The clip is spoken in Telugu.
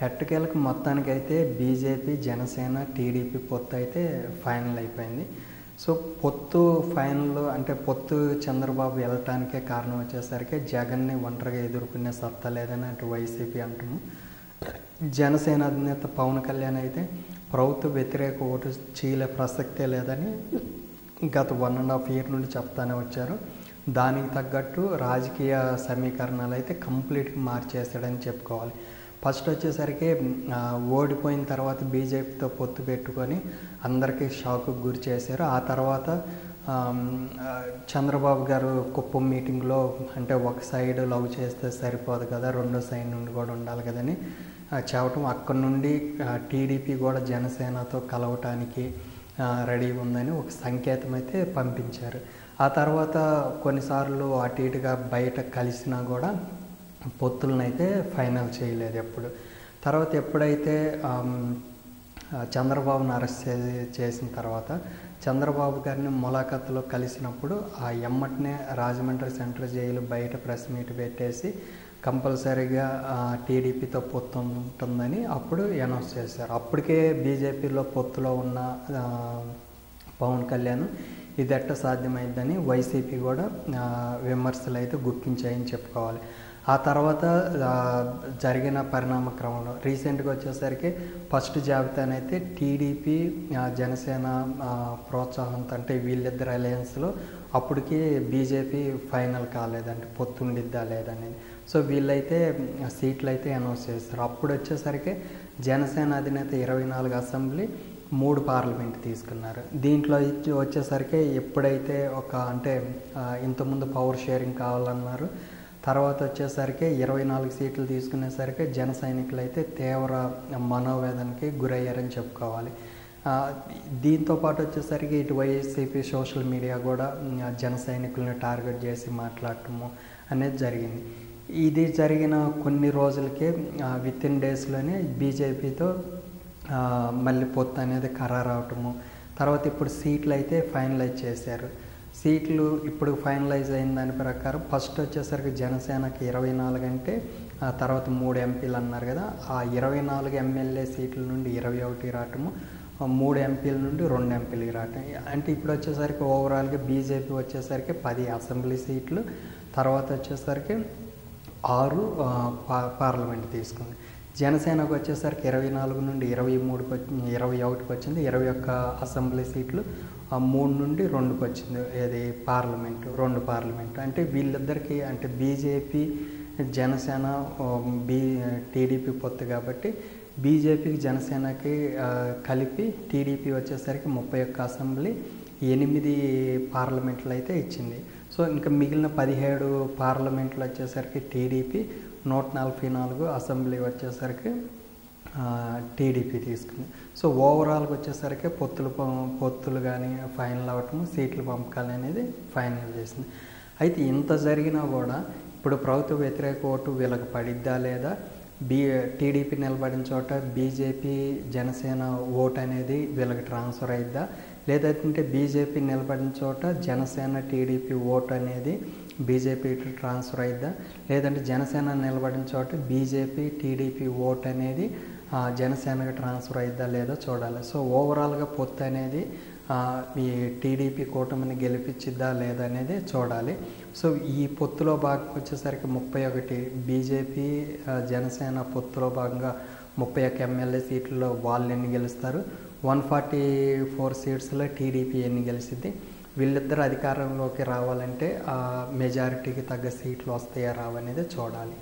ఎట్టకేలకు మొత్తానికైతే బీజేపీ, జనసేన, టీడీపీ పొత్తు అయితే ఫైనల్ అయిపోయింది. సో పొత్తు ఫైనల్ అంటే పొత్తు చంద్రబాబు వెళ్ళటానికే కారణం వచ్చేసరికి జగన్ని ఒంటరిగా ఎదుర్కొనే సత్తా లేదని అటు వైసీపీ అంటాము. జనసేన అధినేత పవన్ కళ్యాణ్ అయితే ప్రభుత్వ వ్యతిరేక ఓటు చీలే ప్రసక్తే లేదని గత 1.5 year నుండి చెప్తానే వచ్చారు. దానికి తగ్గట్టు రాజకీయ సమీకరణాలు అయితే కంప్లీట్గా మార్చేసాడని చెప్పుకోవాలి. ఫస్ట్ వచ్చేసరికి ఓడిపోయిన తర్వాత బీజేపీతో పొత్తు పెట్టుకొని అందరికీ షాక్కు గురి చేశారు. ఆ తర్వాత చంద్రబాబు గారు కుప్పం మీటింగ్లో అంటే ఒక సైడ్ లవ్ చేస్తే సరిపోదు కదా, రెండో సైడ్ నుండి కూడా ఉండాలి కదని చెప్పటం, అక్కడ నుండి టీడీపీ కూడా జనసేనతో కలవటానికి రెడీగా ఉందని ఒక సంకేతం అయితే పంపించారు. ఆ తర్వాత కొన్నిసార్లు అటు ఇటుగా బయట కలిసినా కూడా పొత్తులను అయితే ఫైనల్ చేయలేదు ఎప్పుడు. తర్వాత ఎప్పుడైతే చంద్రబాబును అరెస్ట్ చేసిన తర్వాత చంద్రబాబు గారిని ములాఖాతులో కలిసినప్పుడు ఆ ఎమ్మటనే రాజమండ్రి సెంట్రల్ జైలు బయట ప్రెస్ మీట్ పెట్టేసి కంపల్సరీగా టీడీపీతో పొత్తు ఉంటుందని అప్పుడు అనౌన్స్ చేశారు. అప్పటికే బీజేపీలో పొత్తులో ఉన్న పవన్ కళ్యాణ్ ఇది ఎట్ట సాధ్యమైందని వైసీపీ కూడా విమర్శలు అయితే గుప్పించాయని చెప్పుకోవాలి. ఆ తర్వాత జరిగిన పరిణామ క్రమంలో రీసెంట్గా వచ్చేసరికి ఫస్ట్ జాబితానైతే టీడీపీ, జనసేన ప్రోత్సాహంతో అంటే వీళ్ళిద్దరు అలయన్స్లో అప్పటికి బీజేపీ ఫైనల్ కాలేదంటే పొత్తుండిద్దా లేదనేది. సో వీళ్ళైతే సీట్లు అయితే అనౌన్స్ చేస్తారు. అప్పుడు వచ్చేసరికి జనసేన అధినేత 24 అసెంబ్లీ 3 పార్లమెంట్ తీసుకున్నారు. దీంట్లో వచ్చేసరికి ఎప్పుడైతే ఒక అంటే ఇంతకుముందు పవర్ షేరింగ్ కావాలన్నారు, తర్వాత వచ్చేసరికి 24 సీట్లు తీసుకునేసరికి జన సైనికులు అయితే తీవ్ర మనోవేదనకి గురయ్యారని చెప్పుకోవాలి. దీంతో పాటు వచ్చేసరికి ఇటు వైసీపీ సోషల్ మీడియా కూడా జన సైనికులను టార్గెట్ చేసి మాట్లాడటము అనేది జరిగింది. ఇది జరిగిన కొన్ని రోజులకే వితిన్ డేస్లోనే బీజేపీతో మళ్ళీ పొత్తు అనేది ఖరారు అవటము, తర్వాత ఇప్పుడు సీట్లు అయితే ఫైనలైజ్ చేశారు. సీట్లు ఇప్పుడు ఫైనలైజ్ అయిన దాని ప్రకారం ఫస్ట్ వచ్చేసరికి జనసేనకి 24 అంటే తర్వాత 3 ఎంపీలు అన్నారు కదా, ఆ 24 ఎమ్మెల్యే సీట్ల నుండి 21 రావటము, 3 ఎంపీల నుండి 2 ఎంపీలకి రావటం. అంటే ఇప్పుడు వచ్చేసరికి ఓవరాల్గా బీజేపీ వచ్చేసరికి 10 అసెంబ్లీ సీట్లు, తర్వాత వచ్చేసరికి 6 పార్లమెంట్ తీసుకుంది. జనసేనకు వచ్చేసరికి 24 నుండి 21కి వచ్చింది, 21 అసెంబ్లీ సీట్లు, 3 నుండి 2కి వచ్చింది. ఇది రెండు పార్లమెంటు. అంటే వీళ్ళిద్దరికీ అంటే బీజేపీ జనసేన టీడీపీ పొత్తు కాబట్టి బీజేపీకి జనసేనకి కలిపి టీడీపీ వచ్చేసరికి 31 అసెంబ్లీ, 8 పార్లమెంట్లు అయితే ఇచ్చింది. సో ఇంకా మిగిలిన 17 పార్లమెంట్లు వచ్చేసరికి టీడీపీ, 144 అసెంబ్లీ వచ్చేసరికి టీడీపీ తీసుకుంది. సో ఓవరాల్గా వచ్చేసరికి పొత్తులు కానీ ఫైనల్ అవ్వటం, సీట్లు పంపకాలు అనేది ఫైనల్ చేసింది. అయితే ఇంత జరిగినా కూడా ఇప్పుడు ప్రభుత్వ వ్యతిరేక ఓటు వీళ్ళకి పడిద్దా లేదా, టీడీపీ నిలబడిన చోట బీజేపీ జనసేన ఓటు అనేది వీళ్ళకి ట్రాన్స్ఫర్ అయిద్దా, లేదంటే బీజేపీ నిలబడిన చోట జనసేన టీడీపీ ఓటు అనేది బీజేపీ ట్రాన్స్ఫర్ అయిద్దా, లేదంటే జనసేన నిలబడిన చోట బీజేపీ టీడీపీ ఓటు అనేది జనసేనకి ట్రాన్స్ఫర్ అయిద్దా లేదో చూడాలి. సో ఓవరాల్గా పొత్తు అనేది ఈ టీడీపీ కూటమిని గెలిపించిద్దా లేదా అనేది చూడాలి. సో ఈ పొత్తులో భాగంగా వచ్చేసరికి 31 బీజేపీ జనసేన పొత్తులో భాగంగా 31 ఎమ్మెల్యే సీట్లలో వాళ్ళు ఎన్ని గెలుస్తారు, 144 సీట్స్లో టీడీపీ ఎన్ని గెలిచిద్ది, వీళ్ళిద్దరు అధికారంలోకి రావాలంటే మెజారిటీకి తగ్గ సీట్లు వస్తాయా రావనేది చూడాలి.